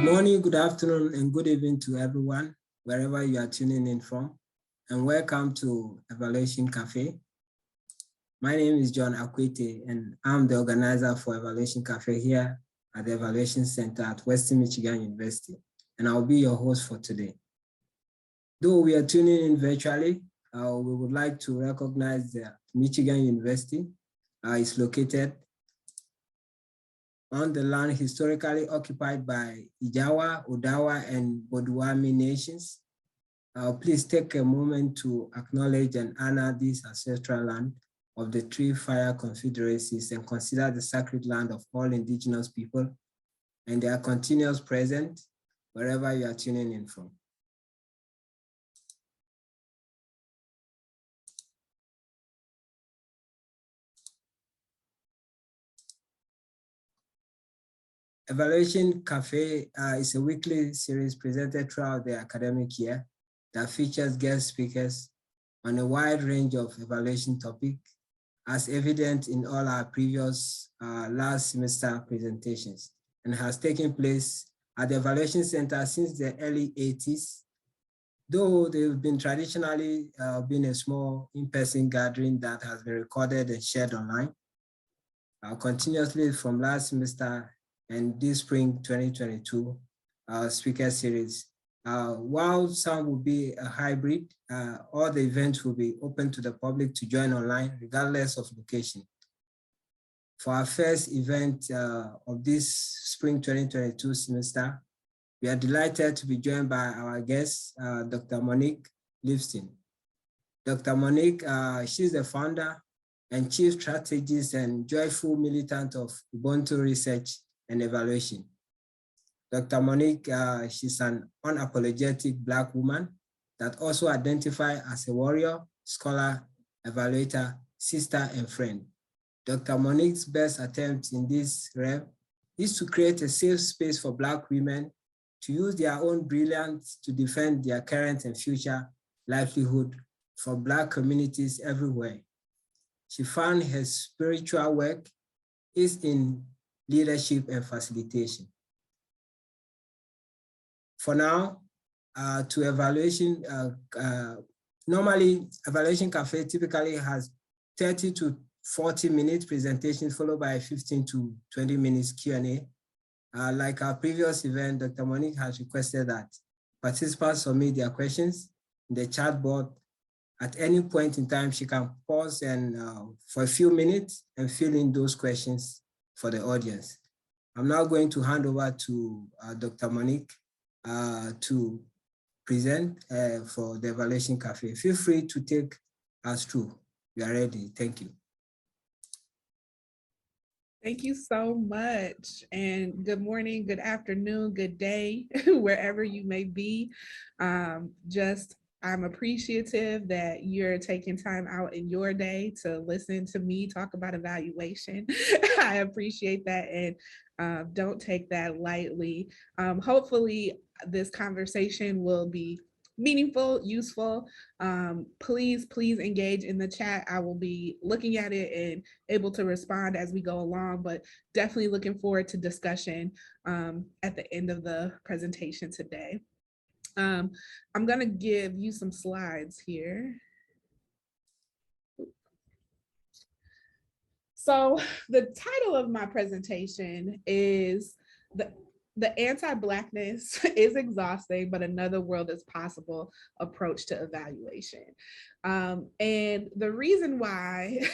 morning, good afternoon, and good evening to everyone, wherever you are tuning in from, and welcome to Evaluation Cafe. My name is John Akwete, and I'm the organizer for Evaluation Cafe here at the Evaluation Center at Western Michigan University, and I'll be your host for today. Though we are tuning in virtually, we would like to recognize that Michigan University is located on the land historically occupied by Ijawa, Odawa, and Boduwami nations. Please take a moment to acknowledge and honor this ancestral land of the three fire confederacies and consider the sacred land of all indigenous people and their continuous presence wherever you are tuning in from. Evaluation Cafe is a weekly series presented throughout the academic year that features guest speakers on a wide range of evaluation topics, as evident in all our previous last semester presentations, and has taken place at the Evaluation Center since the early 80s, though they've been traditionally been a small in-person gathering that has been recorded and shared online continuously from last semester and this spring 2022 speaker series. While some will be a hybrid, all the events will be open to the public to join online regardless of location. For our first event of this spring 2022 semester, we are delighted to be joined by our guest, Dr. Monique Liston. Dr. Monique, she's the founder and chief strategist and joyful militant of Ubuntu Research and Evaluation. Dr. Monique, she's an unapologetic Black woman that also identifies as a warrior, scholar, evaluator, sister, and friend. Dr. Monique's best attempt in this realm is to create a safe space for Black women to use their own brilliance to defend their current and future livelihood for Black communities everywhere. She found her spiritual work is in leadership and facilitation. For now, to evaluation, normally Evaluation Cafe typically has 30 to 40 minute presentations followed by 15 to 20 minutes Q&A. Like our previous event, Dr. Monique has requested that participants submit their questions in the chat board. At any point in time, she can pause and for a few minutes and fill in those questions for the audience. I'm now going to hand over to Dr. Monique to present for the Evaluation Cafe. Feel free to take us through. We are ready. Thank you. Thank you so much. And good morning, good afternoon, good day, wherever you may be. I'm appreciative that you're taking time out in your day to listen to me talk about evaluation. I appreciate that, and don't take that lightly. Hopefully this conversation will be meaningful, useful. Please engage in the chat. I will be looking at it and able to respond as we go along, but definitely looking forward to discussion at the end of the presentation today. I'm going to give you some slides here. So the title of my presentation is the Anti-Blackness is Exhausting, but Another World is Possible Approach to Evaluation. And the reason why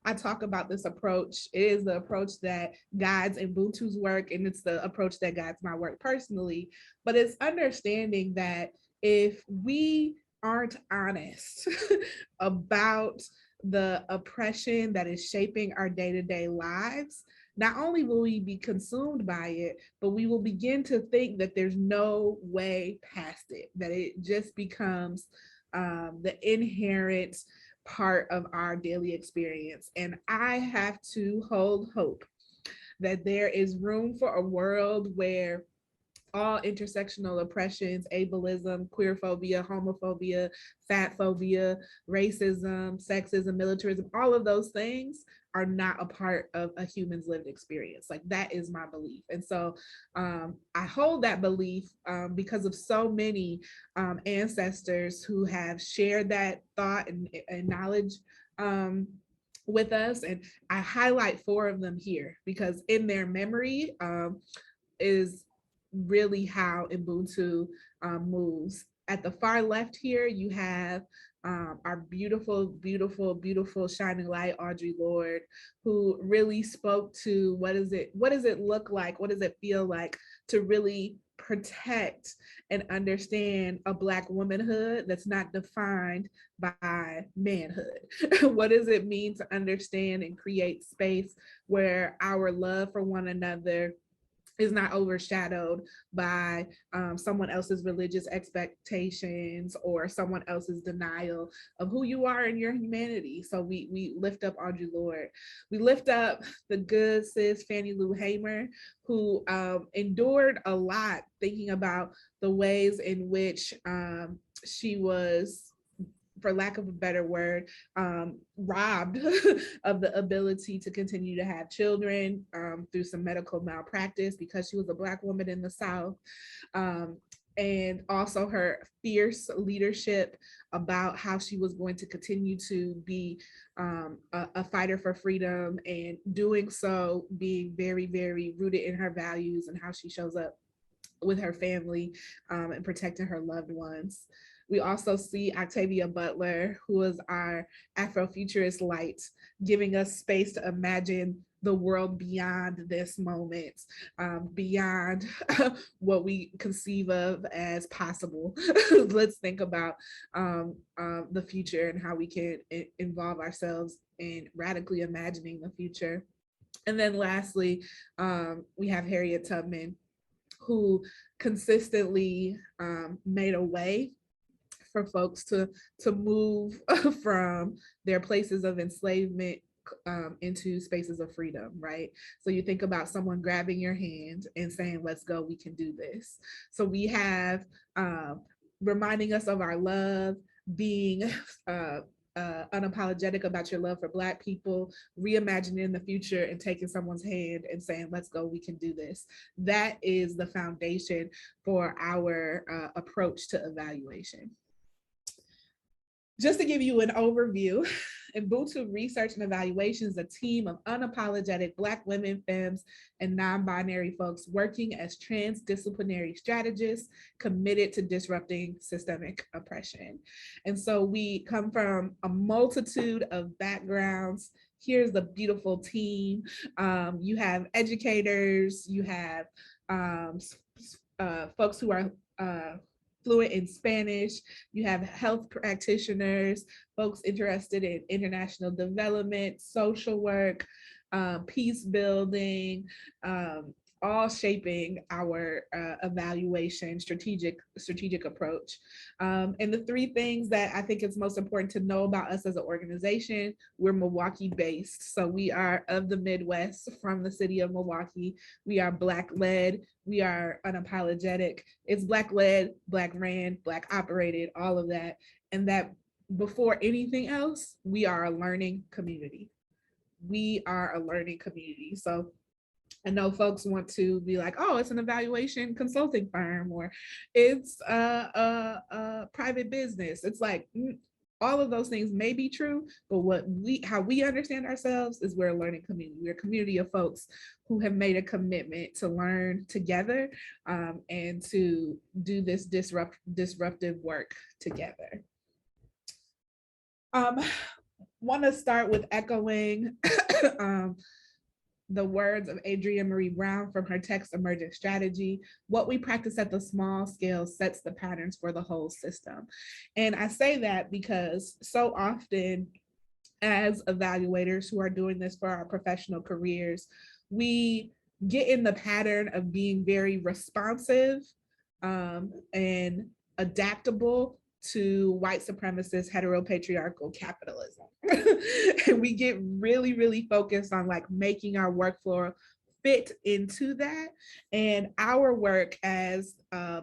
I talk about this approach is the approach that guides Ubuntu's work, and it's the approach that guides my work personally, but it's understanding that if we aren't honest about the oppression that is shaping our day-to-day lives, not only will we be consumed by it, but we will begin to think that there's no way past it, that it just becomes the inherent part of our daily experience. And I have to hold hope that there is room for a world where all intersectional oppressions, ableism, queerphobia, homophobia, fat phobia, racism, sexism, militarism, all of those things are not a part of a human's lived experience. Like that is my belief. And so I hold that belief because of so many ancestors who have shared that thought and knowledge with us. And I highlight 4 of them here because in their memory is really how Ubuntu moves. At the far left here, you have our beautiful, beautiful, beautiful shining light, Audre Lorde, who really spoke to what does it look like? What does it feel like to really protect and understand a Black womanhood that's not defined by manhood? What does it mean to understand and create space where our love for one another is not overshadowed by someone else's religious expectations or someone else's denial of who you are and your humanity? So we lift up Audre Lorde. We lift up the good sis Fannie Lou Hamer, who endured a lot thinking about the ways in which she was, for lack of a better word, robbed of the ability to continue to have children through some medical malpractice because she was a Black woman in the South. And also her fierce leadership about how she was going to continue to be a fighter for freedom, and doing so being very, very rooted in her values and how she shows up with her family and protecting her loved ones. We also see Octavia Butler, who is our Afrofuturist light, giving us space to imagine the world beyond this moment, beyond what we conceive of as possible. Let's think about the future and how we can involve ourselves in radically imagining the future. And then lastly, we have Harriet Tubman, who consistently made a way for folks to move from their places of enslavement into spaces of freedom, right? So you think about someone grabbing your hand and saying, let's go, we can do this. So we have reminding us of our love, being unapologetic about your love for Black people, reimagining the future and taking someone's hand and saying, let's go, we can do this. That is the foundation for our approach to evaluation. Just to give you an overview, Ubuntu Research and Evaluation is a team of unapologetic Black women, femmes, and non-binary folks working as transdisciplinary strategists committed to disrupting systemic oppression. And so we come from a multitude of backgrounds. Here's the beautiful team. You have educators, you have folks who are fluent in Spanish, you have health practitioners, folks interested in international development, social work, peace building, all shaping our evaluation strategic approach. And the 3 things that I think it's most important to know about us as an organization: we're Milwaukee based. So we are of the Midwest, from the city of Milwaukee. We are Black led, we are unapologetic. It's Black led, Black ran, Black operated, all of that. And that before anything else, we are a learning community. We are a learning community. So I know folks want to be like, oh, it's an evaluation consulting firm, or it's a private business. It's like, all of those things may be true, but how we understand ourselves is we're a learning community. We're a community of folks who have made a commitment to learn together and to do this disruptive work together. Want to start with echoing the words of Adrienne Marie Brown from her text, Emergent Strategy. What we practice at the small scale sets the patterns for the whole system. And I say that because so often as evaluators who are doing this for our professional careers, we get in the pattern of being very responsive and adaptable to white supremacist heteropatriarchal capitalism. And we get really, really focused on like making our workflow fit into that. And our work as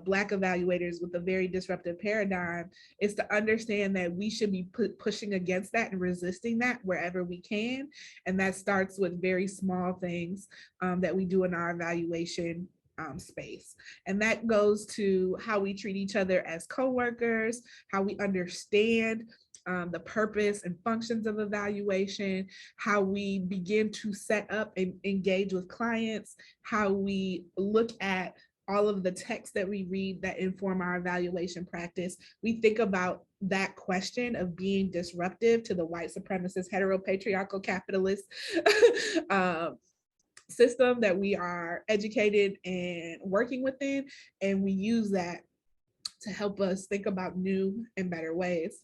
Black evaluators with a very disruptive paradigm is to understand that we should be pushing against that and resisting that wherever we can. And that starts with very small things that we do in our evaluation space. And that goes to how we treat each other as coworkers, how we understand the purpose and functions of evaluation, how we begin to set up and engage with clients, how we look at all of the texts that we read that inform our evaluation practice. We think about that question of being disruptive to the white supremacist, heteropatriarchal capitalist system that we are educated and working within. And we use that to help us think about new and better ways.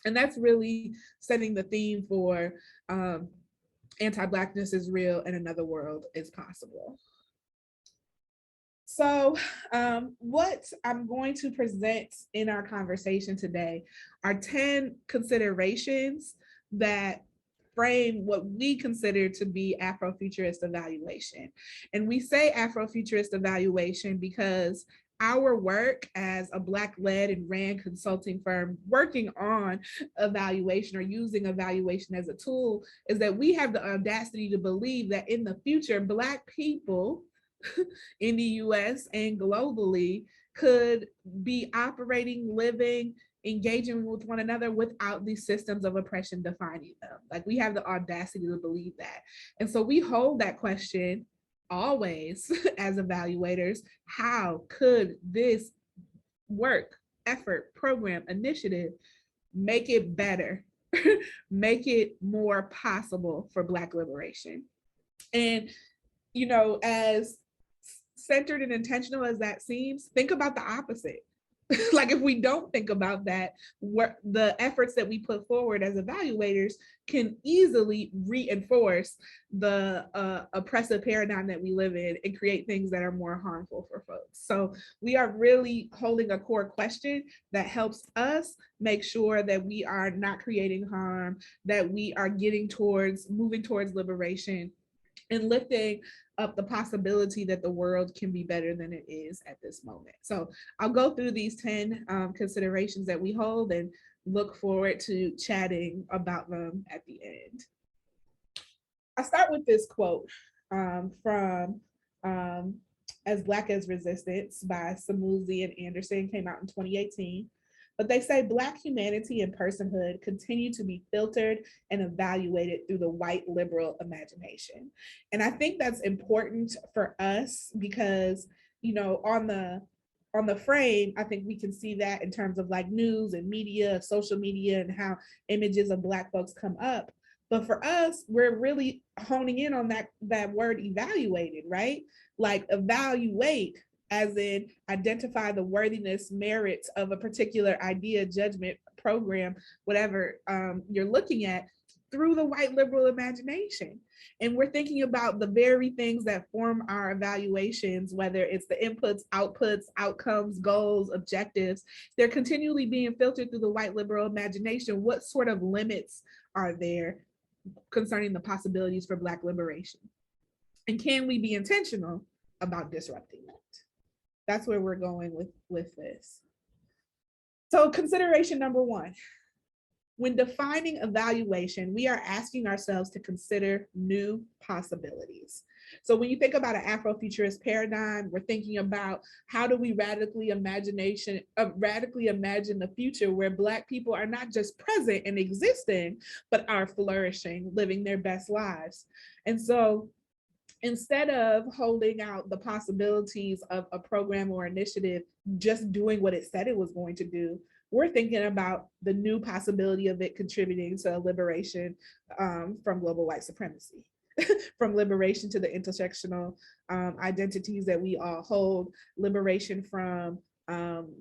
And that's really setting the theme for anti-Blackness is real and another world is possible. So what I'm going to present in our conversation today are 10 considerations that frame what we consider to be Afrofuturist evaluation. And we say Afrofuturist evaluation because our work as a Black-led and ran consulting firm working on evaluation or using evaluation as a tool is that we have the audacity to believe that in the future, Black people in the US and globally could be operating, living, engaging with one another without these systems of oppression defining them. Like, we have the audacity to believe that. And so we hold that question always as evaluators. How could this work, effort, program, initiative make it better, make it more possible for Black liberation? And, you know, as centered and intentional as that seems, think about the opposite. Like, if we don't think about that, what the efforts that we put forward as evaluators can easily reinforce the oppressive paradigm that we live in and create things that are more harmful for folks. So we are really holding a core question that helps us make sure that we are not creating harm, that we are moving towards liberation and lifting up the possibility that the world can be better than it is at this moment. So I'll go through these 10 considerations that we hold and look forward to chatting about them at the end. I start with this quote from As Black as Resistance by Samouzi and Anderson, came out in 2018. But they say Black humanity and personhood continue to be filtered and evaluated through the white liberal imagination. And I think that's important for us because, you know, on the frame, I think we can see that in terms of like news and media, social media, and how images of Black folks come up. But for us, we're really honing in on that word evaluated, right? Like, evaluate as in identify the worthiness, merits of a particular idea, judgment, program, whatever you're looking at through the white liberal imagination. And we're thinking about the very things that form our evaluations, whether it's the inputs, outputs, outcomes, goals, objectives, they're continually being filtered through the white liberal imagination. What sort of limits are there concerning the possibilities for Black liberation? And can we be intentional about disrupting that? That's where we're going with this. So consideration number 1, when defining evaluation, we are asking ourselves to consider new possibilities. So when you think about an Afrofuturist paradigm, we're thinking about how do we radically imagine the future where Black people are not just present and existing, but are flourishing, living their best lives. And so instead of holding out the possibilities of a program or initiative just doing what it said it was going to do, we're thinking about the new possibility of it contributing to liberation from global white supremacy, from liberation to the intersectional identities that we all hold, liberation from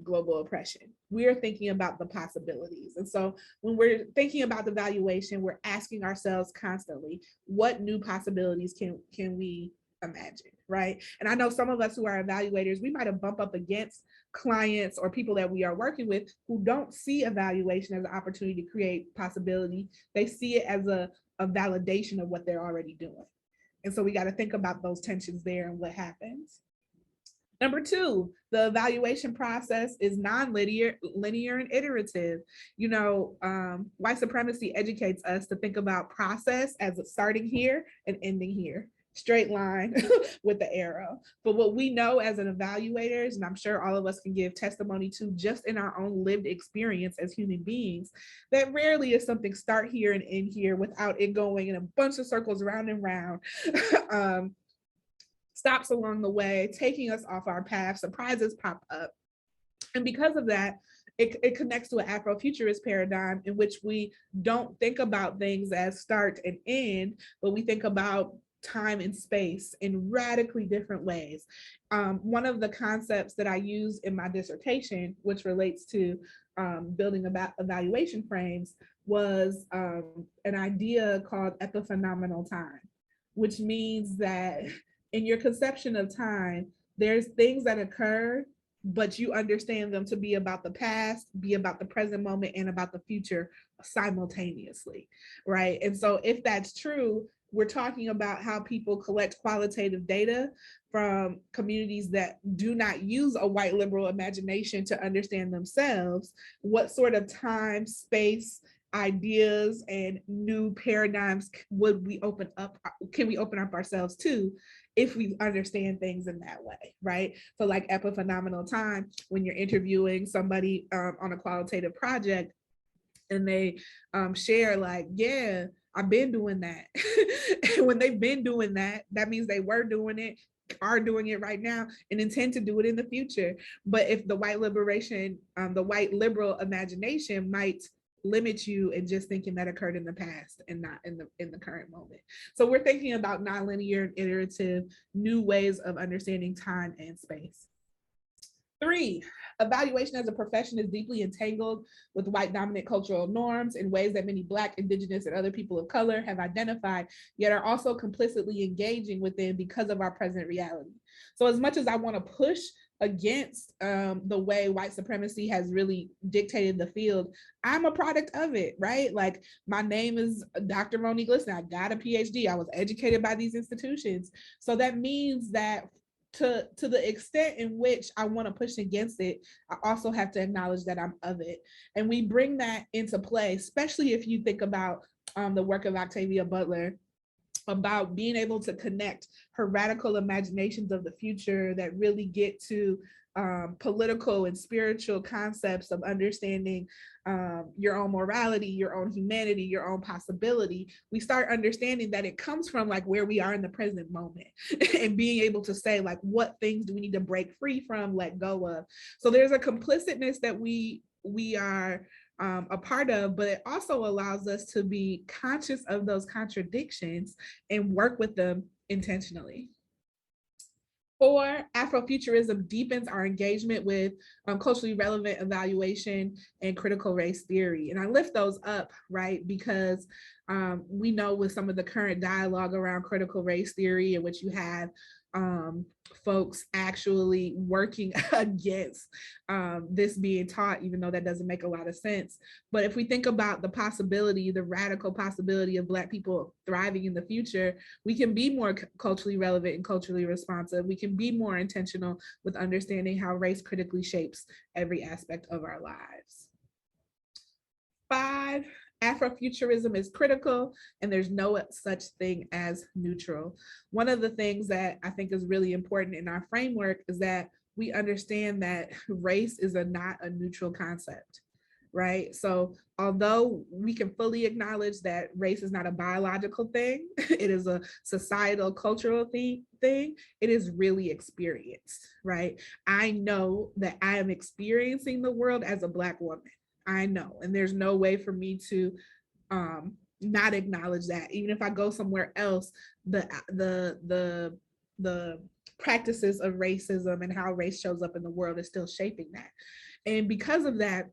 global oppression. We are thinking about the possibilities. And so when we're thinking about the valuation, we're asking ourselves constantly, what new possibilities can we imagine, right? And I know some of us who are evaluators, we might have bumped up against clients or people that we are working with who don't see evaluation as an opportunity to create possibility. They see it as a validation of what they're already doing. And so we got to think about those tensions there and what happens. Number two, the evaluation process is non-linear, linear, and iterative. You know, white supremacy educates us to think about process as starting here and ending here, straight line with the arrow. But what we know as an evaluators, and I'm sure all of us can give testimony to just in our own lived experience as human beings, that rarely is something start here and end here without it going in a bunch of circles round and round. Stops along the way, taking us off our path, surprises pop up. And because of that, it connects to an Afrofuturist paradigm in which we don't think about things as start and end, but we think about time and space in radically different ways. One of the concepts that I use in my dissertation, which relates to building about evaluation frames, was an idea called epiphenomenal time, which means that in your conception of time, there's things that occur, but you understand them to be about the past, be about the present moment, and about the future simultaneously, right? And so if that's true, we're talking about how people collect qualitative data from communities that do not use a white liberal imagination to understand themselves. What sort of time, space, ideas, and new paradigms would we open up, can we open up ourselves to if we understand things in that way, right? So like epiphenomenal time, when you're interviewing somebody on a qualitative project and they share like, yeah, I've been doing that. And when they've been doing that, that means they were doing it, are doing it right now, and intend to do it in the future. But if the white liberation, the white liberal imagination might limit you in just thinking that occurred in the past and not in the current moment. So we're thinking about nonlinear and iterative new ways of understanding time and space. 3, evaluation as a profession is deeply entangled with white dominant cultural norms in ways that many Black, Indigenous, and other people of color have identified, yet are also complicitly engaging within because of our present reality. So as much as I want to push against the way white supremacy has really dictated the field, I'm a product of it, right? Like my name is Dr. Monique Liston. I got a PhD. I was educated by these institutions. So that means that to the extent in which I want to push against it, I also have to acknowledge that I'm of it. And we bring that into play, especially if you think about the work of Octavia Butler, about being able to connect her radical imaginations of the future that really get to political and spiritual concepts of understanding your own morality, your own humanity, your own possibility. We start understanding that it comes from like where we are in the present moment and being able to say like, what things do we need to break free from, let go of. So there's a complicitness that we are a part of, but it also allows us to be conscious of those contradictions and work with them intentionally. 4, Afrofuturism deepens our engagement with culturally relevant evaluation and critical race theory. And I lift those up, right? Because we know with some of the current dialogue around critical race theory, in which you have folks actually working against this being taught, even though that doesn't make a lot of sense. But if we think about the possibility, the radical possibility of Black people thriving in the future, we can be more culturally relevant and culturally responsive. We can be more intentional with understanding how race critically shapes every aspect of our lives. 5, Afrofuturism is critical, and there's no such thing as neutral. One of the things that I think is really important in our framework is that we understand that race is not a neutral concept, right? So although we can fully acknowledge that race is not a biological thing, it is a societal, cultural thing, it is really experienced, right? I know that I am experiencing the world as a Black woman. I know, and there's no way for me to not acknowledge that. Even if I go somewhere else, the practices of racism and how race shows up in the world is still shaping that. And because of that,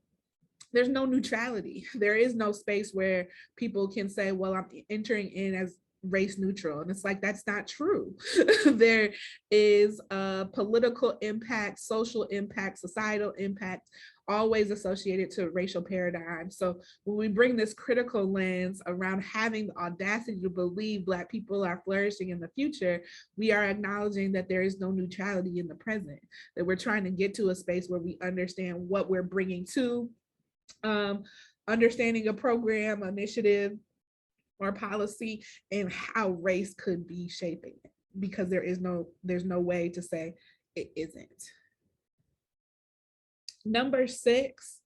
there's no neutrality. There is no space where people can say, well, I'm entering in as race neutral. And it's like, that's not true. There is a political impact, social impact, societal impact always associated to racial paradigms. So when we bring this critical lens around having the audacity to believe Black people are flourishing in the future, we are acknowledging that there is no neutrality in the present, that we're trying to get to a space where we understand what we're bringing to understanding a program, initiative, or policy, and how race could be shaping it, because there's no way to say it isn't. Number 6,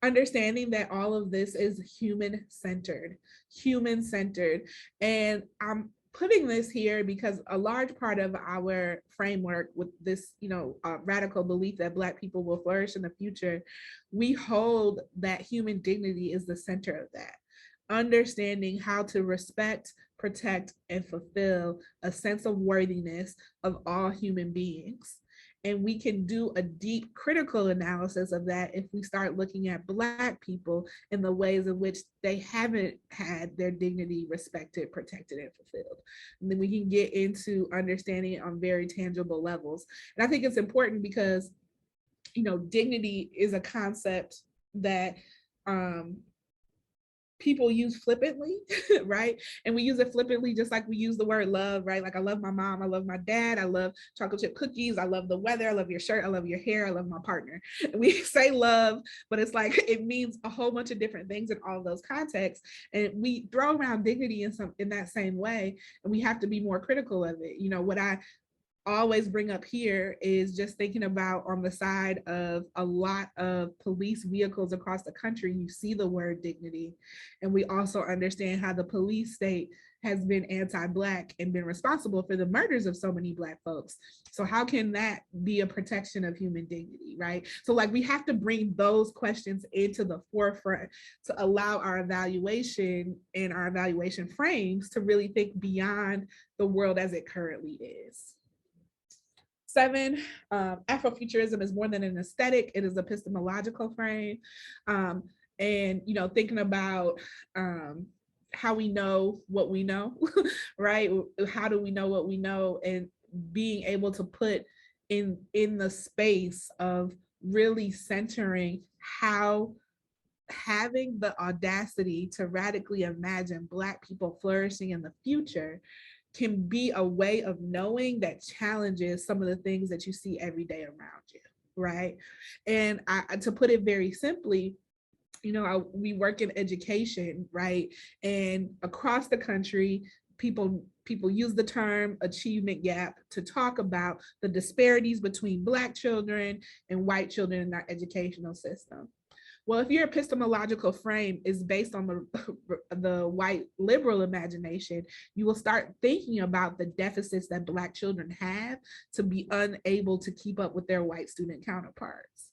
understanding that all of this is human-centered. And I'm putting this here because a large part of our framework with this, radical belief that Black people will flourish in the future, we hold that human dignity is the center of that. Understanding how to respect, protect, and fulfill a sense of worthiness of all human beings. And we can do a deep critical analysis of that if we start looking at Black people in the ways in which they haven't had their dignity respected, protected, and fulfilled. And then we can get into understanding it on very tangible levels. And I think it's important because, dignity is a concept that people use flippantly, right? And we use it flippantly just like we use the word love, right? Like, I love my mom, I love my dad, I love chocolate chip cookies, I love the weather, I love your shirt, I love your hair, I love my partner. And we say love, but it's like it means a whole bunch of different things in all of those contexts. And we throw around dignity in that same way, and we have to be more critical of it. What I always bring up here is just thinking about on the side of a lot of police vehicles across the country, you see the word dignity. And we also understand how the police state has been anti-Black and been responsible for the murders of so many Black folks. So how can that be a protection of human dignity, right? So we have to bring those questions into the forefront to allow our evaluation and our evaluation frames to really think beyond the world as it currently is. 7, Afrofuturism is more than an aesthetic, it is epistemological frame. And, thinking about how we know what we know, right? How do we know what we know? And being able to put in the space of really centering how having the audacity to radically imagine Black people flourishing in the future can be a way of knowing that challenges some of the things that you see every day around you, right? And to put it very simply, we work in education, right? And across the country, people use the term achievement gap to talk about the disparities between Black children and white children in our educational system. Well, if your epistemological frame is based on the white liberal imagination, you will start thinking about the deficits that Black children have to be unable to keep up with their white student counterparts.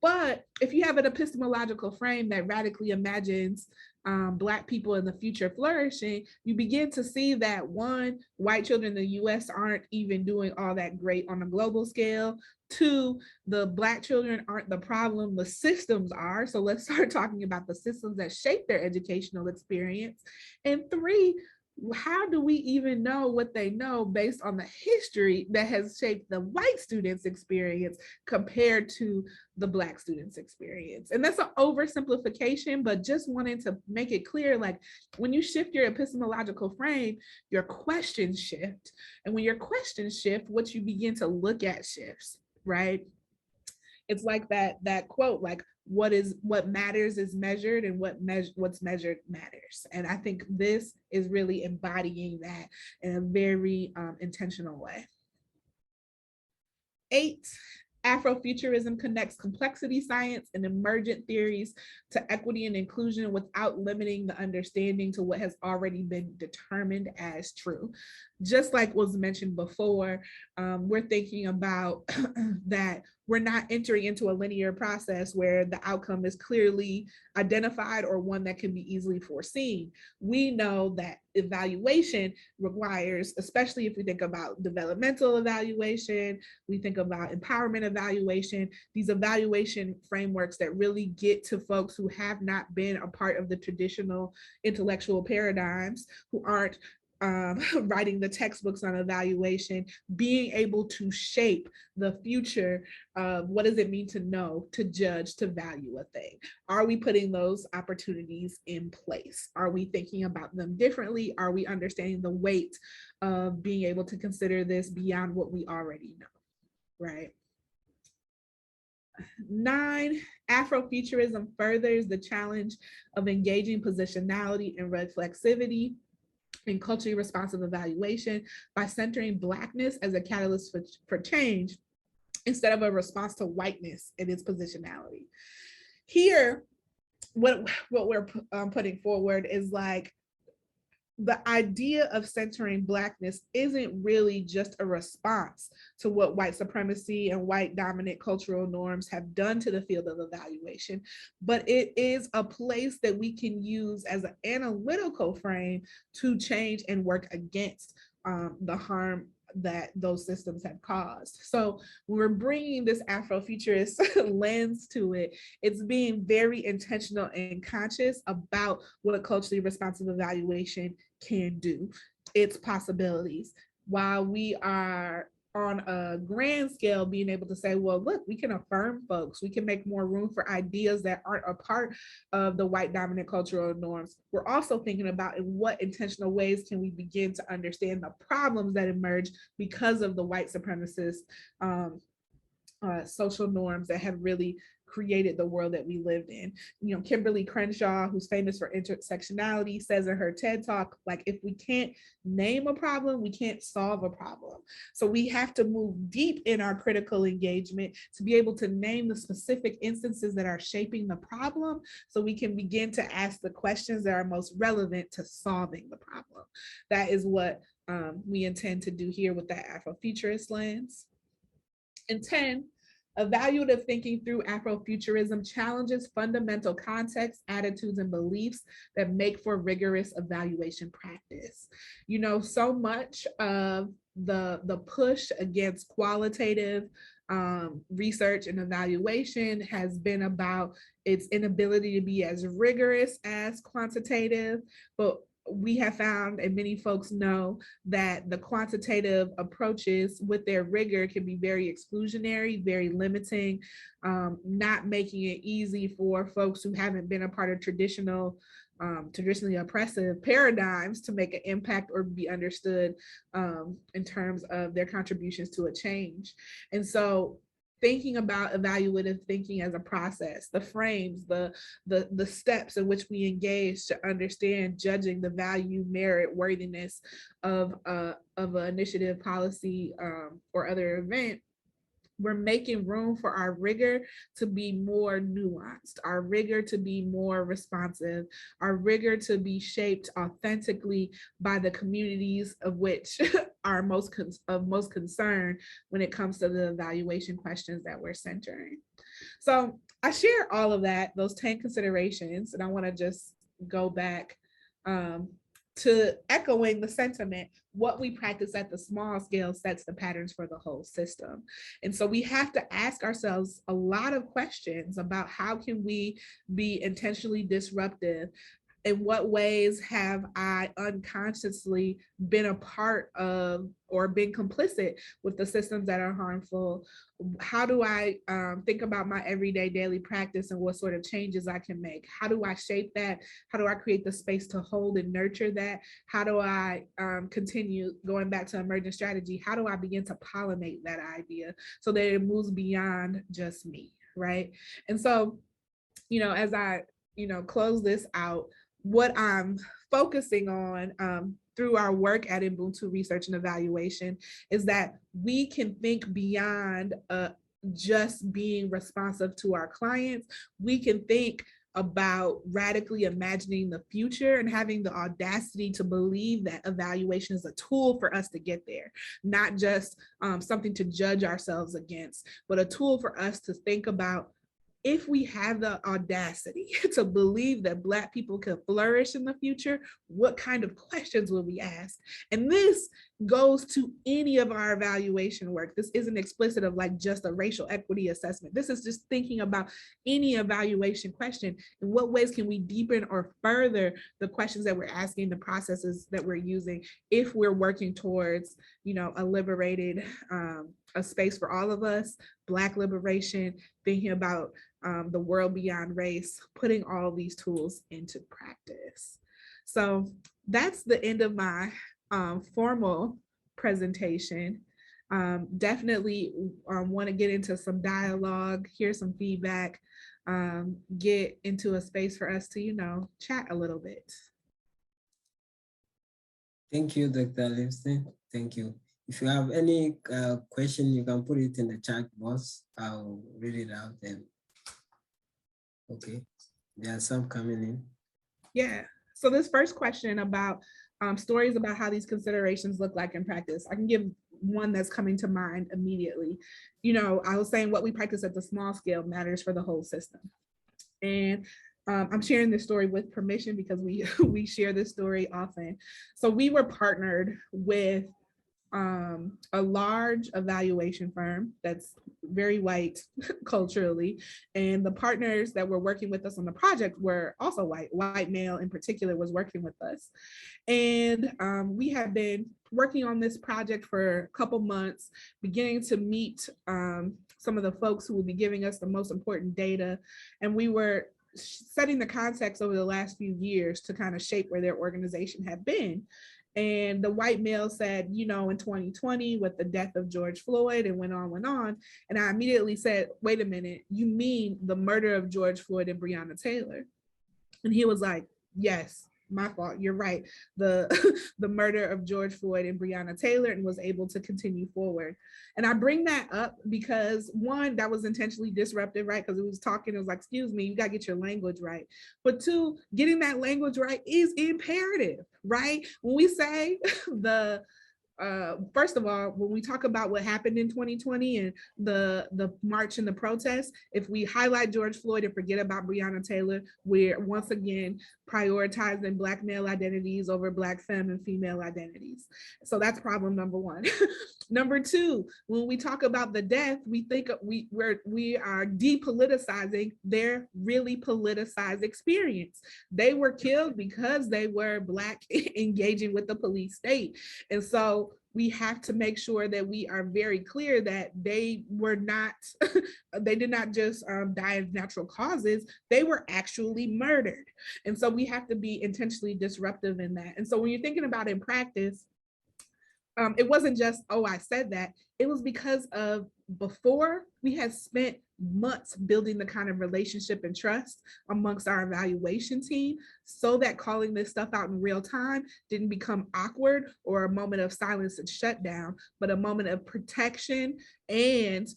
But if you have an epistemological frame that radically imagines Black people in the future flourishing, you begin to see that, one, white children in the US aren't even doing all that great on a global scale. 2, the Black children aren't the problem, the systems are. So let's start talking about the systems that shape their educational experience. And 3, how do we even know what they know based on the history that has shaped the white students' experience compared to the Black students' experience? And that's an oversimplification, but just wanting to make it clear, when you shift your epistemological frame, your questions shift. And when your questions shift, what you begin to look at shifts, right? It's like that quote, what matters is measured, and what's measured matters. And I think this is really embodying that in a very intentional way. 8, Afrofuturism connects complexity science and emergent theories to equity and inclusion without limiting the understanding to what has already been determined as true. Just like was mentioned before, we're thinking about that we're not entering into a linear process where the outcome is clearly identified or one that can be easily foreseen. We know that evaluation requires, especially if we think about developmental evaluation, we think about empowerment evaluation, these evaluation frameworks that really get to folks who have not been a part of the traditional intellectual paradigms, who aren't writing the textbooks on evaluation, being able to shape the future of what does it mean to know, to judge, to value a thing. Are we putting those opportunities in place? Are we thinking about them differently? Are we understanding the weight of being able to consider this beyond what we already know, right? 9, Afrofuturism furthers the challenge of engaging positionality and reflexivity in culturally responsive evaluation by centering Blackness as a catalyst for change instead of a response to whiteness in its positionality. Here, what we're putting forward is like, the idea of centering Blackness isn't really just a response to what white supremacy and white dominant cultural norms have done to the field of evaluation, but it is a place that we can use as an analytical frame to change and work against the harm that those systems have caused. So when we're bringing this Afrofuturist lens to it, it's being very intentional and conscious about what culturally responsive evaluation can do, its possibilities, while we are on a grand scale being able to say, well, look, we can affirm folks, we can make more room for ideas that aren't a part of the white dominant cultural norms. We're also thinking about in what intentional ways can we begin to understand the problems that emerge because of the white supremacist social norms that have really created the world that we lived in. You know, Kimberly Crenshaw, who's famous for intersectionality, says in her TED Talk, like, if we can't name a problem, we can't solve a problem. So we have to move deep in our critical engagement to be able to name the specific instances that are shaping the problem, so we can begin to ask the questions that are most relevant to solving the problem. That is what we intend to do here with that Afrofuturist lens. And 10, evaluative thinking through Afrofuturism challenges fundamental contexts, attitudes, and beliefs that make for rigorous evaluation practice. You know, so much of the push against qualitative research and evaluation has been about its inability to be as rigorous as quantitative, but we have found, and many folks know, that the quantitative approaches with their rigor can be very exclusionary, very limiting, not making it easy for folks who haven't been a part of traditionally oppressive paradigms to make an impact or be understood in terms of their contributions to a change. And so thinking about evaluative thinking as a process, the frames, the steps in which we engage to understand judging the value, merit, worthiness of an initiative, policy, or other event, we're making room for our rigor to be more nuanced, our rigor to be more responsive, our rigor to be shaped authentically by the communities of which are of most concern when it comes to the evaluation questions that we're centering. So I share all of that, those 10 considerations, and I want to just go back to echoing the sentiment, what we practice at the small scale sets the patterns for the whole system. And so we have to ask ourselves a lot of questions about how can we be intentionally disruptive. In what ways have I unconsciously been a part of or been complicit with the systems that are harmful? How do I think about my everyday daily practice and what sort of changes I can make? How do I shape that? How do I create the space to hold and nurture that? How do I continue going back to emergent strategy? How do I begin to pollinate that idea so that it moves beyond just me, right? And so, you know, as I, close this out, what I'm focusing on through our work at Ubuntu Research and Evaluation is that we can think beyond just being responsive to our clients. We can think about radically imagining the future and having the audacity to believe that evaluation is a tool for us to get there, not just something to judge ourselves against, but a tool for us to think about if we have the audacity to believe that Black people can flourish in the future, what kind of questions will we ask? And this goes to any of our evaluation work. This isn't explicit of like just a racial equity assessment. This is just thinking about any evaluation question. In what ways can we deepen or further the questions that we're asking, the processes that we're using, if we're working towards, you know, a liberated, a space for all of us, Black liberation, thinking about the world beyond race, putting all these tools into practice. So that's the end of my formal presentation. Definitely want to get into some dialogue, hear some feedback, get into a space for us to, you know, chat a little bit. Thank you, Dr. Liston. Thank you. If you have any question, you can put it in the chat box. I'll read it out then. Okay, there are some coming in. Yeah, so this first question about stories about how these considerations look like in practice. I can give one that's coming to mind immediately. You know, I was saying what we practice at the small scale matters for the whole system. And I'm sharing this story with permission because we share this story often. So we were partnered with a large evaluation firm that's very white culturally, and the partners that were working with us on the project were also white male in particular was working with us. And we have been working on this project for a couple months, beginning to meet some of the folks who will be giving us the most important data. And we were setting the context over the last few years to kind of shape where their organization had been. And the white male said, you know, in 2020 with the death of George Floyd, and went on. And I immediately said, wait a minute, you mean the murder of George Floyd and Breonna Taylor? And he was like, yes, my fault, you're right. The murder of George Floyd and Breonna Taylor, and was able to continue forward. And I bring that up because one, that was intentionally disruptive, right? Because it was talking, it was like, excuse me, you gotta get your language right. But two, getting that language right is imperative, right? When we say first of all, when we talk about what happened in 2020 and the march and the protests, if we highlight George Floyd and forget about Breonna Taylor, we're once again prioritizing Black male identities over Black femme and female identities. So that's problem number one. Number two, when we talk about the death, we think we are depoliticizing their really politicized experience. They were killed because they were Black engaging with the police state. And so we have to make sure that we are very clear that they were not, they did not just die of natural causes, they were actually murdered. And so we have to be intentionally disruptive in that. And so when you're thinking about in practice, it wasn't just, oh, I said that. It was because of before we had spent months building the kind of relationship and trust amongst our evaluation team so that calling this stuff out in real time didn't become awkward or a moment of silence and shutdown, but a moment of protection and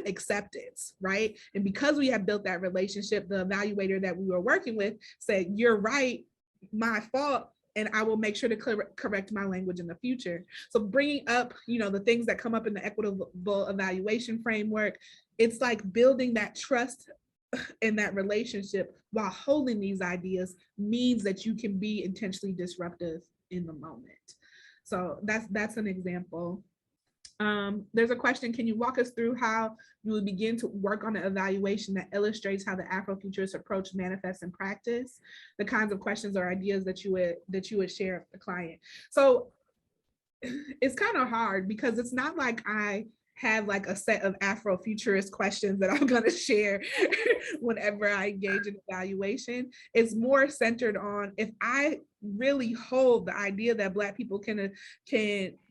acceptance, right? And because we had built that relationship, the evaluator that we were working with said, you're right, my fault, and I will make sure to correct my language in the future. So bringing up, you know, the things that come up in the equitable evaluation framework, it's like building that trust in that relationship while holding these ideas means that you can be intentionally disruptive in the moment. So that's an example. There's a question, can you walk us through how you would begin to work on an evaluation that illustrates how the Afrofuturist approach manifests in practice, the kinds of questions or ideas that you would share with the client? So it's kind of hard because it's not like I have like a set of Afrofuturist questions that I'm going to share whenever I engage in evaluation. It's more centered on, if I really hold the idea that Black people can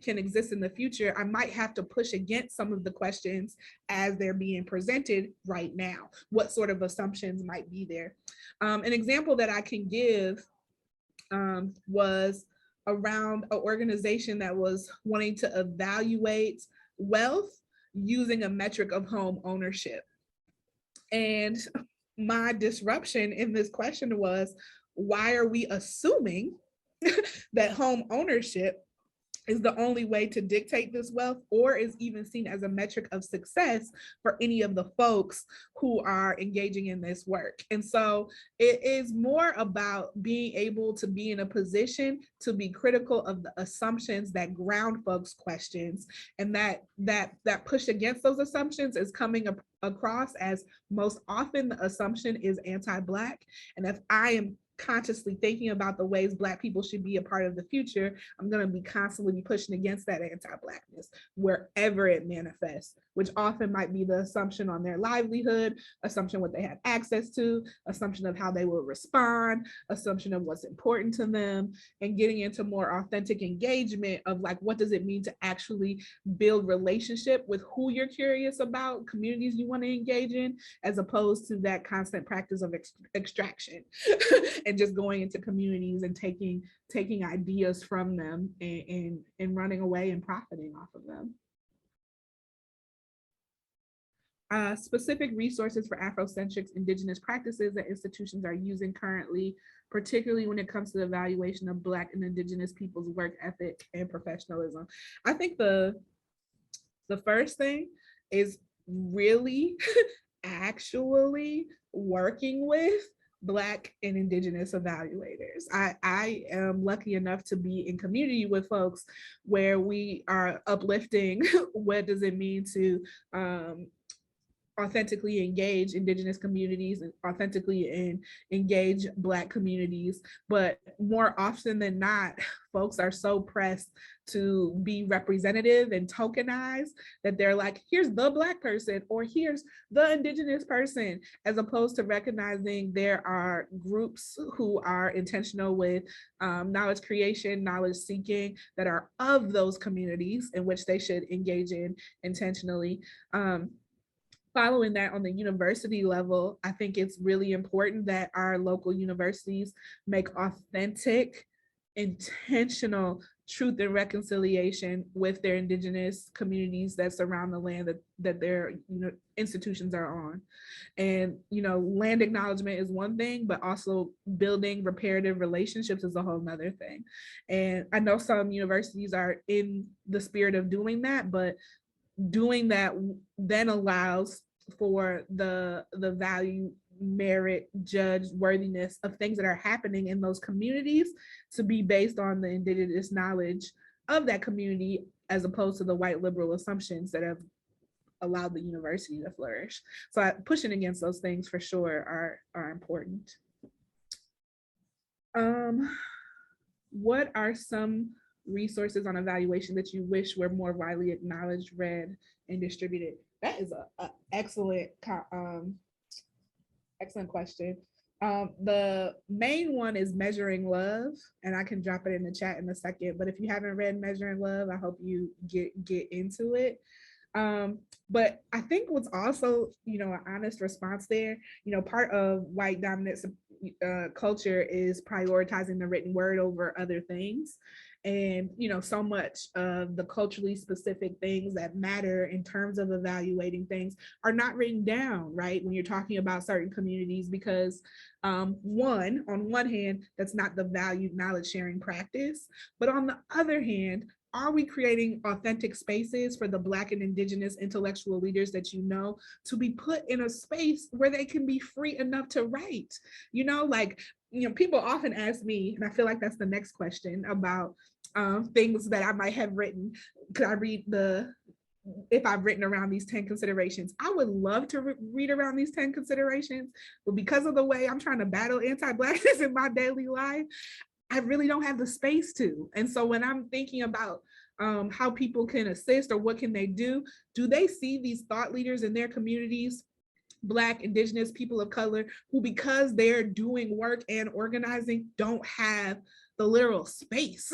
exist in the future, I might have to push against some of the questions as they're being presented right now. What sort of assumptions might be there? An example that I can give was around an organization that was wanting to evaluate wealth using a metric of home ownership. And my disruption in this question was, why are we assuming that home ownership is the only way to dictate this wealth, or is even seen as a metric of success for any of the folks who are engaging in this work. And so it is more about being able to be in a position to be critical of the assumptions that ground folks' questions, and that push against those assumptions is coming across as most often the assumption is anti-Black. And if I am consciously thinking about the ways Black people should be a part of the future, I'm going to be constantly pushing against that anti-Blackness wherever it manifests, which often might be the assumption on their livelihood, assumption what they have access to, assumption of how they will respond, assumption of what's important to them, and getting into more authentic engagement of like, what does it mean to actually build relationship with who you're curious about, communities you want to engage in, as opposed to that constant practice of extraction and just going into communities and taking ideas from them and running away and profiting off of them. Specific resources for Afrocentric Indigenous practices that institutions are using currently, particularly when it comes to the evaluation of Black and Indigenous people's work ethic and professionalism. I think the first thing is really actually working with Black and Indigenous evaluators. I am lucky enough to be in community with folks where we are uplifting what does it mean to authentically engage Indigenous communities and authentically engage Black communities. But more often than not, folks are so pressed to be representative and tokenized that they're like, here's the Black person, or here's the Indigenous person, as opposed to recognizing there are groups who are intentional with knowledge creation, knowledge seeking, that are of those communities in which they should engage in intentionally. Following that, on the university level, I think it's really important that our local universities make authentic, intentional truth and reconciliation with their Indigenous communities that surround the land that their institutions are on. And land acknowledgement is one thing, but also building reparative relationships is a whole nother thing. And I know some universities are in the spirit of doing that, but doing that then allows for the value, merit, judge, worthiness of things that are happening in those communities to be based on the Indigenous knowledge of that community, as opposed to the white liberal assumptions that have allowed the university to flourish. So pushing against those things for sure are important. What are some resources on evaluation that you wish were more widely acknowledged, read, and distributed? That is an excellent question. The main one is Measuring Love, and I can drop it in the chat in a second. But if you haven't read Measuring Love, I hope you get into it. But I think what's also, an honest response there, part of white dominance culture is prioritizing the written word over other things. And, so much of the culturally specific things that matter in terms of evaluating things are not written down, right? When you're talking about certain communities, because on one hand, that's not the valued knowledge sharing practice. But on the other hand, are we creating authentic spaces for the Black and Indigenous intellectual leaders that to be put in a space where they can be free enough to write? People often ask me, and I feel like that's the next question, about things that I might have written. Could I read if I've written around these 10 considerations? I would love to read around these 10 considerations, but because of the way I'm trying to battle anti-Blackness in my daily life, I really don't have the space to. And so when I'm thinking about how people can assist or what can they do they see these thought leaders in their communities, Black, Indigenous, people of color, who, because they're doing work and organizing, don't have the literal space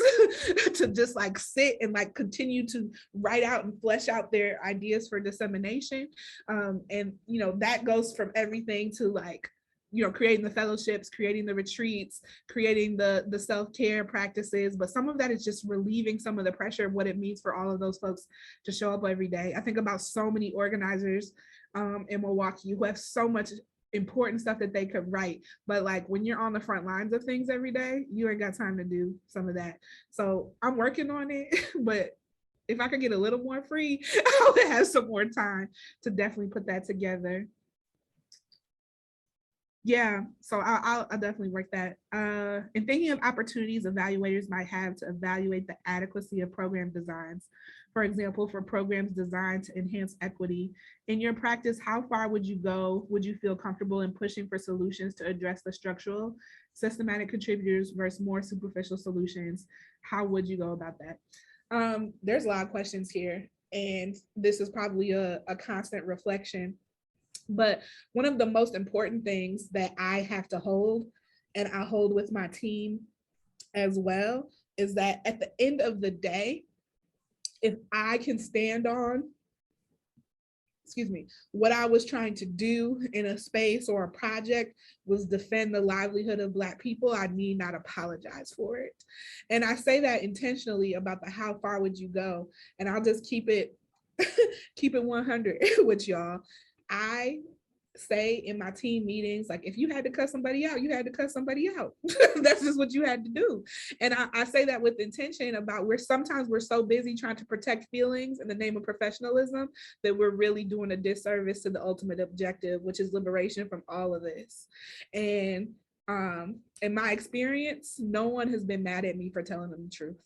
to just sit and continue to write out and flesh out their ideas for dissemination. And that goes from everything to creating the fellowships, creating the retreats, creating the self-care practices. But some of that is just relieving some of the pressure of what it means for all of those folks to show up every day. I think about so many organizers in Milwaukee who have so much important stuff that they could write. But like when you're on the front lines of things every day, you ain't got time to do some of that. So I'm working on it, but if I could get a little more free, I would have some more time to definitely put that together. Yeah, so I'll definitely work that. And thinking of opportunities evaluators might have to evaluate the adequacy of program designs. For example, for programs designed to enhance equity, in your practice, how far would you go? Would you feel comfortable in pushing for solutions to address the structural, systematic contributors versus more superficial solutions? How would you go about that? There's a lot of questions here, and this is probably a constant reflection. But one of the most important things that I have to hold, and I hold with my team as well, is that at the end of the day, if I can stand on, what I was trying to do in a space or a project was defend the livelihood of Black people, I need not apologize for it. And I say that intentionally about the how far would you go? And I'll just keep it 100 with y'all. I say in my team meetings, like, if you had to cut somebody out, you had to cut somebody out. That's just what you had to do. And I say that with intention about sometimes we're so busy trying to protect feelings in the name of professionalism that we're really doing a disservice to the ultimate objective, which is liberation from all of this. And in my experience, no one has been mad at me for telling them the truth.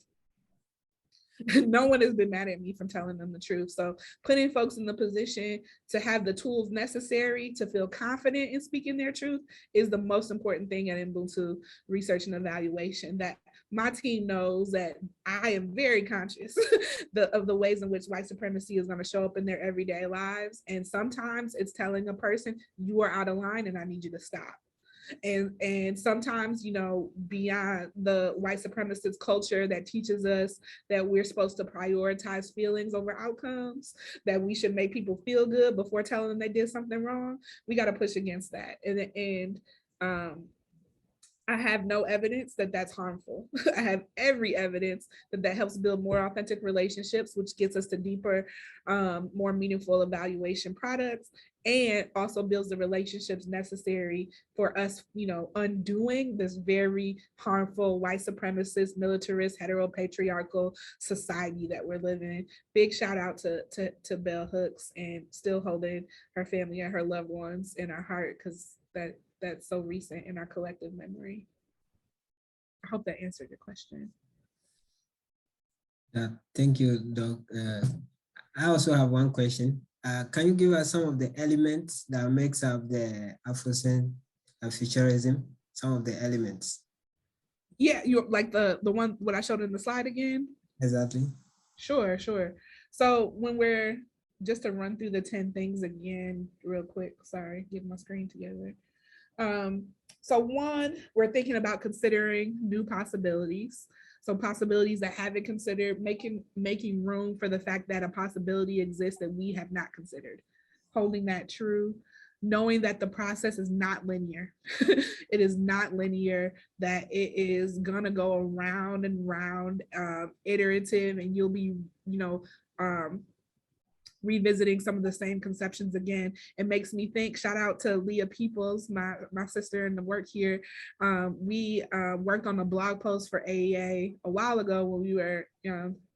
No one has been mad at me from telling them the truth. So putting folks in the position to have the tools necessary to feel confident in speaking their truth is the most important thing at Ubuntu Research and Evaluation. That my team knows that I am very conscious of the ways in which white supremacy is going to show up in their everyday lives. And sometimes it's telling a person, you are out of line and I need you to stop. And sometimes, beyond the white supremacist culture that teaches us that we're supposed to prioritize feelings over outcomes, that we should make people feel good before telling them they did something wrong, we got to push against that. And I have no evidence that that's harmful. I have every evidence that helps build more authentic relationships, which gets us to deeper, more meaningful evaluation products, and also builds the relationships necessary for us, undoing this very harmful white supremacist, militarist, heteropatriarchal society that we're living in. Big shout out to Bell Hooks, and still holding her family and her loved ones in our heart, because that's so recent in our collective memory. I hope that answered your question. Thank you, Doc. I also have one question. Can you give us some of the elements that makes up the Afrofuturism and futurism? Some of the elements. Yeah, you like the one what I showed in the slide again? Exactly. Sure. So when we're just to run through the 10 things again real quick. Sorry, getting my screen together. So one, we're thinking about considering new possibilities. So possibilities that haven't considered, making room for the fact that a possibility exists that we have not considered. Holding that true, knowing that the process is not linear. It is not linear, that it is gonna go around and round, iterative, and you'll be, revisiting some of the same conceptions again. It makes me think, shout out to Leah Peoples, my sister in the work here. We worked on a blog post for AEA a while ago when we were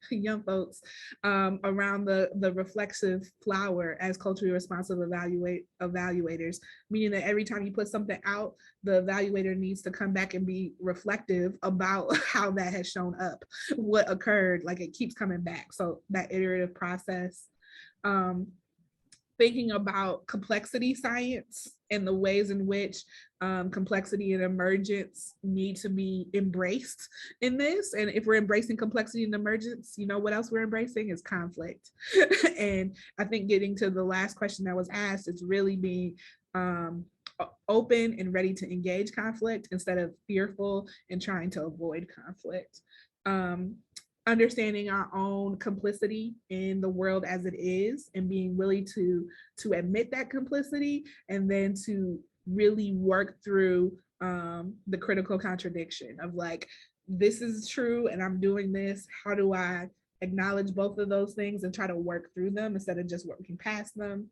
young folks, around the reflexive flower as culturally responsive evaluators, meaning that every time you put something out, the evaluator needs to come back and be reflective about how that has shown up, what occurred, like it keeps coming back. So that iterative process. Thinking about complexity science and the ways in which complexity and emergence need to be embraced in this. And if we're embracing complexity and emergence, what else we're embracing is conflict. And I think getting to the last question that was asked is really being open and ready to engage conflict instead of fearful and trying to avoid conflict. Understanding our own complicity in the world as it is, and being willing to admit that complicity, and then to really work through the critical contradiction of like, this is true and I'm doing this. How do I acknowledge both of those things and try to work through them instead of just working past them?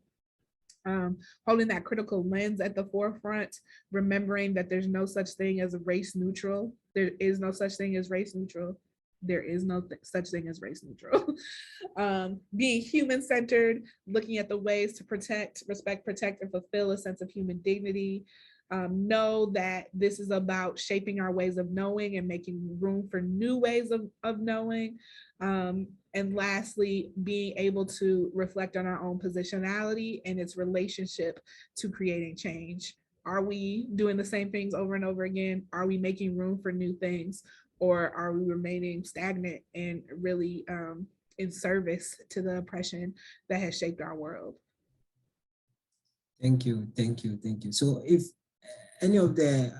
Holding that critical lens at the forefront, remembering that there's no such thing as race neutral. There is no such thing as race neutral. There is no such thing as race neutral. Being human-centered, looking at the ways to protect, respect, protect, and fulfill a sense of human dignity. Know that this is about shaping our ways of knowing and making room for new ways of knowing. And lastly, being able to reflect on our own positionality and its relationship to creating change. Are we doing the same things over and over again? Are we making room for new things? Or are we remaining stagnant and really in service to the oppression that has shaped our world? Thank you, thank you, thank you. So if any of the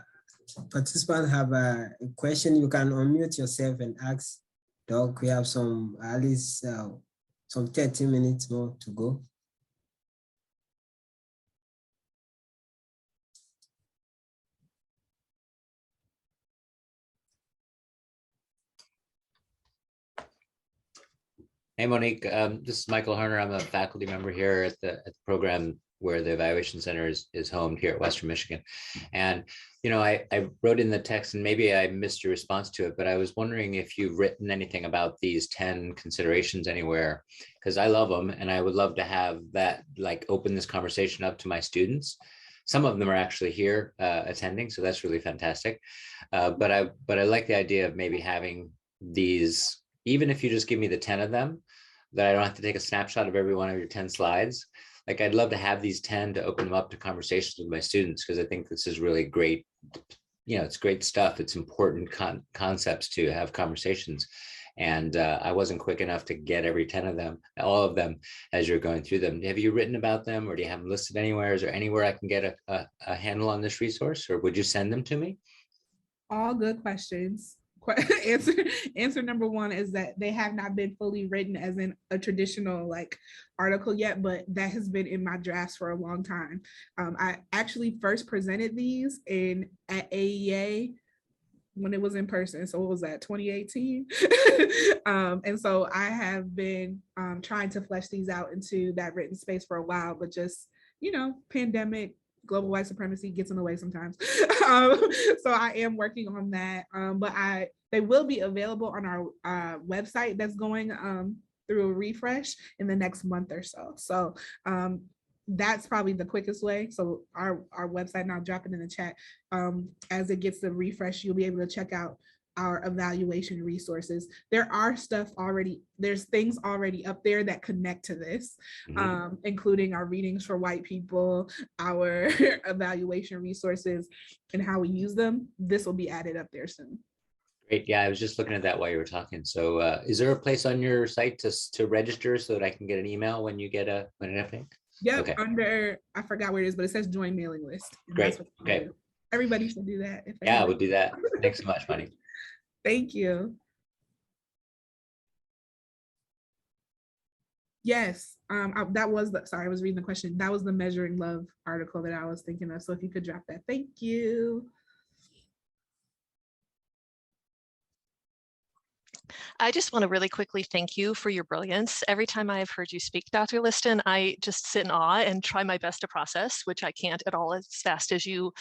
participants have a question, you can unmute yourself and ask. Doc, we have some, at least some 30 minutes more to go. Hey, Monique, this is Michael Harner. I'm a faculty member here at the program where the Evaluation Center is homed here at Western Michigan. And, you know, I wrote in the text, and maybe I missed your response to it, but I was wondering if you've written anything about these 10 considerations anywhere, because I love them and I would love to have that, like, open this conversation up to my students. Some of them are actually here attending, so that's really fantastic. But I like the idea of maybe having these, even if you just give me the 10 of them, that I don't have to take a snapshot of every one of your 10 slides. Like, I'd love to have these 10 to open them up to conversations with my students, because I think this is really great. You know, it's great stuff. It's important concepts to have conversations. And I wasn't quick enough to get every 10 of them, all of them, as you're going through them. Have you written about them, or do you have them listed anywhere? Is there anywhere I can get a handle on this resource, or would you send them to me? All good questions. Answer number one is that they have not been fully written as in a traditional like article yet, but that has been in my drafts for a long time. I actually first presented these at AEA when it was in person. So what was that, 2018? And so I have been trying to flesh these out into that written space for a while, but just, you know, pandemic, global white supremacy gets in the way sometimes. So I am working on that, but they will be available on our website that's going through a refresh in the next month or so. So that's probably the quickest way. So our website, and I'll drop it in the chat. As it gets the refresh, you'll be able to check out our evaluation resources. There's things already up there that connect to this, including our readings for white people, our evaluation resources, and how we use them. This will be added up there soon. Great. Yeah, I was just looking at that while you were talking. So is there a place on your site to register so that I can get an email when you get anything? Yep, okay. Under, I forgot where it is, but it says join mailing list. Great. Okay. Everybody should do that. Yeah, we'll do that. Thanks so much, Monique. Thank you. Yes, that was sorry, I was reading the question. That was the Measuring Love article that I was thinking of. So if you could drop that, thank you. I just want to really quickly thank you for your brilliance. Every time I have heard you speak, Dr. Liston, I just sit in awe and try my best to process, which I can't at all as fast as you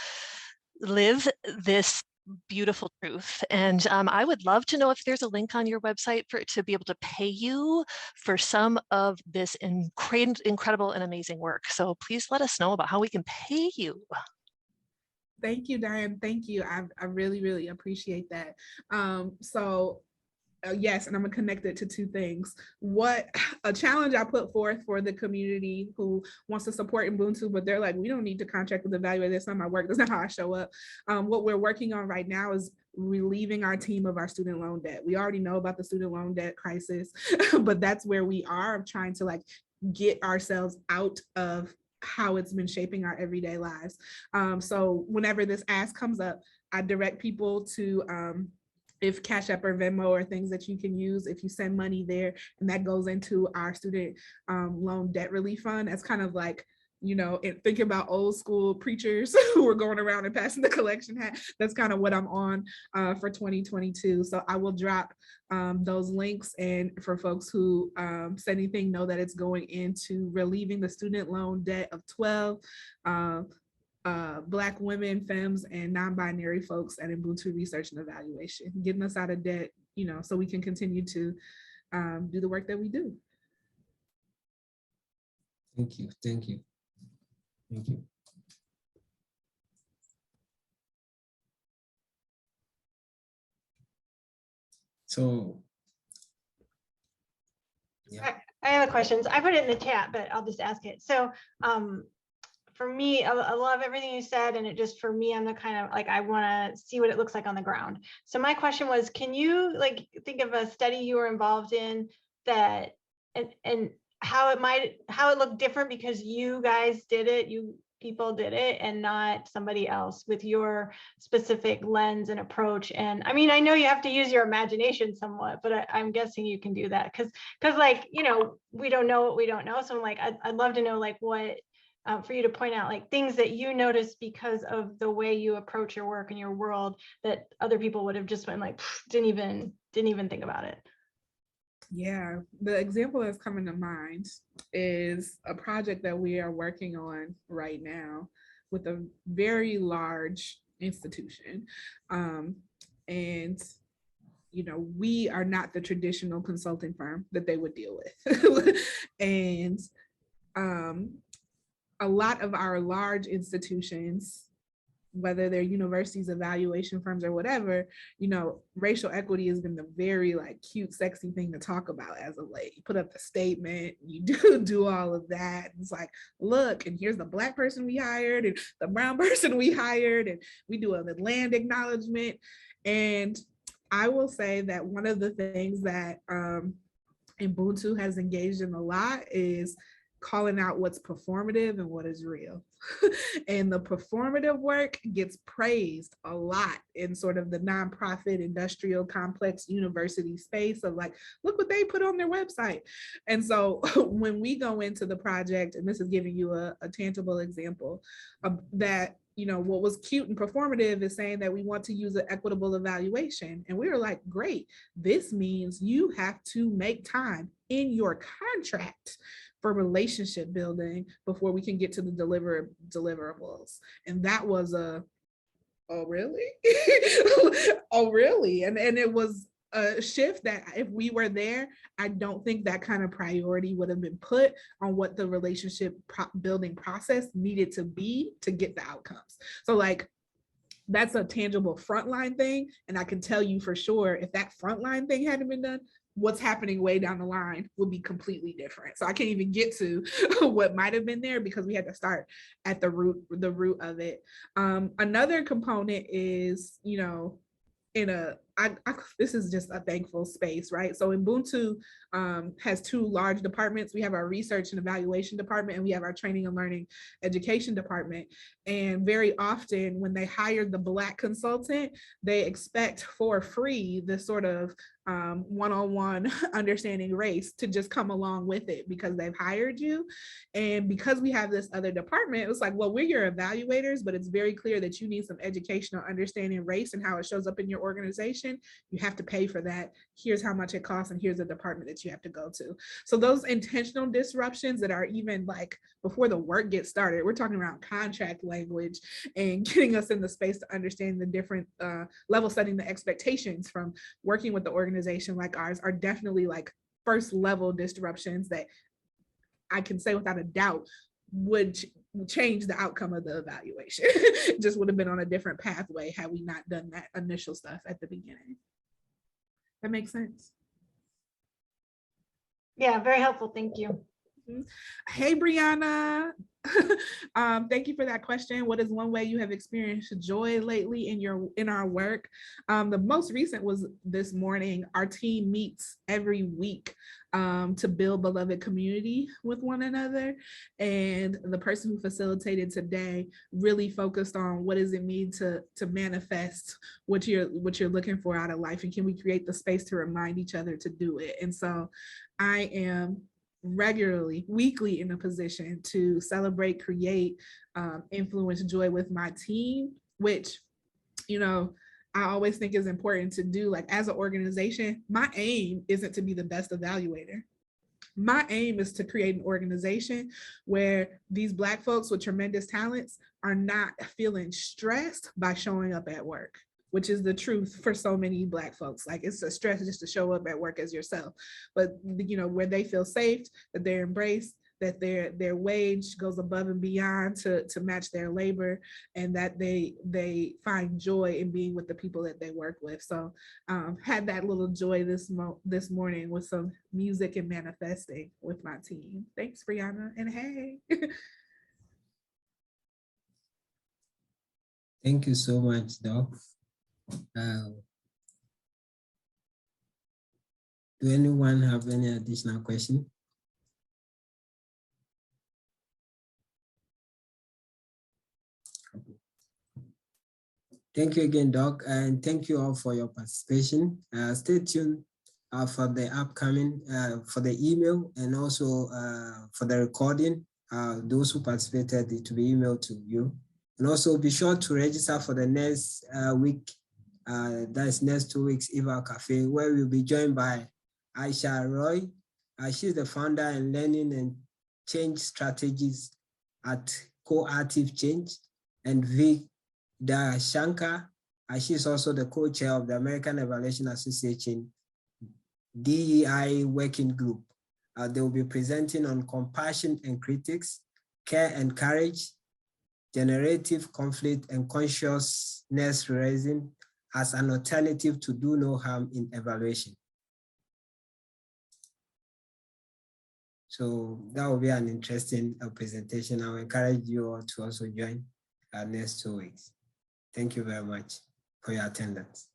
live this beautiful truth. And I would love to know if there's a link on your website to be able to pay you for some of this incredible and amazing work. So please let us know about how we can pay you. Thank you, Diane. Thank you. I really, really appreciate that. Yes, and I'm gonna connect it to two things. What a challenge I put forth for the community who wants to support Ubuntu, but they're like, we don't need to contract with Evaluate. That's not my work. That's not how I show up. What we're working on right now is relieving our team of our student loan debt. We already know about the student loan debt crisis, but that's where we are trying to like get ourselves out of how it's been shaping our everyday lives. So whenever this ask comes up, I direct people to if Cash App or Venmo are things that you can use, if you send money there, and that goes into our student loan debt relief fund, as kind of like, and thinking about old school preachers who were going around and passing the collection hat. That's kind of what I'm on for 2022. So I will drop those links, and for folks who said anything, know that it's going into relieving the student loan debt of 12 Black women, femmes, and non-binary folks at Ubuntu Research and Evaluation, getting us out of debt, so we can continue to do the work that we do. Thank you. Thank you. Thank you. So, yeah. I have a question. I put it in the chat, but I'll just ask it. So for me, I love everything you said, and it just, for me, I'm the kind of like, I want to see what it looks like on the ground. So my question was, can you think of a study you were involved in that, and how it looked different because you guys did it, you people did it, and not somebody else, with your specific lens and approach? And I mean, I know you have to use your imagination somewhat, but I'm guessing you can do that because we don't know what we don't know. So I'm like, I'd love to know what, for you to point out things that you notice because of the way you approach your work and your world that other people would have just been didn't even think about it. Yeah, the example that's coming to mind is a project that we are working on right now with a very large institution. And we are not the traditional consulting firm that they would deal with. And a lot of our large institutions, whether they're universities, evaluation firms, or whatever, racial equity has been the very cute, sexy thing to talk about as of late. You put up the statement, you do all of that. It's like, look, and here's the Black person we hired and the brown person we hired, and we do a land acknowledgement. And I will say that one of the things that Ubuntu has engaged in a lot is calling out what's performative and what is real. And the performative work gets praised a lot in sort of the nonprofit, industrial, complex university space of look what they put on their website. And so when we go into the project, and this is giving you a tangible example of that, what was cute and performative is saying that we want to use an equitable evaluation. And we were like, great, this means you have to make time in your contract for relationship building before we can get to the deliverables. And that was oh really? Oh really? And it was a shift that if we were there, I don't think that kind of priority would have been put on what the relationship building process needed to be to get the outcomes. So that's a tangible frontline thing. And I can tell you for sure, if that frontline thing hadn't been done, what's happening way down the line would be completely different. So I can't even get to what might have been there because we had to start at the root of it. Another component is, this is just a thankful space, right? So Ubuntu has two large departments. We have our research and evaluation department, and we have our training and learning education department. And very often when they hire the Black consultant, they expect for free this sort of one-on-one understanding race to just come along with it because they've hired you. And because we have this other department, it was like, well, we're your evaluators, but it's very clear that you need some educational understanding race and how it shows up in your organization. You have to pay for that. Here's how much it costs, and here's the department that you have to go to. So those intentional disruptions that are even before the work gets started, we're talking around contract language and getting us in the space to understand the different level setting the expectations from working with the organization like ours are definitely first level disruptions that I can say without a doubt would change the outcome of the evaluation. It just would have been on a different pathway had we not done that initial stuff at the beginning. That makes sense? Yeah, very helpful. Thank you. Hey, Brianna. Thank you for that question. What is one way you have experienced joy lately in our work? The most recent was this morning. Our team meets every week to build beloved community with one another. And the person who facilitated today really focused on what does it mean to manifest what you're looking for out of life, and can we create the space to remind each other to do it? And so I am regularly, weekly in a position to celebrate, create, influence joy with my team, which, you know, I always think is important to do. Like as an organization, my aim isn't to be the best evaluator. My aim is to create an organization where these Black folks with tremendous talents are not feeling stressed by showing up at work, which is the truth for so many Black folks. Like it's a stress just to show up at work as yourself, but you know, where they feel safe, that they're embraced, that their wage goes above and beyond to match their labor, and that they find joy in being with the people that they work with. So had that little joy this morning with some music and manifesting with my team. Thanks, Brianna, and hey. Thank you so much, Doc. Do anyone have any additional question? Thank you again, Doc, and thank you all for your participation. Stay tuned for the upcoming, for the email, and also for the recording. Those who participated, it will be emailed to you. And also be sure to register for the next week, that's next 2 weeks, Eval Cafe, where we'll be joined by Aisha Roy. She's the founder and learning and change strategies at Coactive Change, and Vic Shankar. She's also the co-chair of the American Evaluation Association DEI Working Group. They will be presenting on compassion and critics, care and courage, generative conflict, and consciousness raising as an alternative to do no harm in evaluation. So that will be an interesting presentation. I will encourage you all to also join next 2 weeks. Thank you very much for your attendance.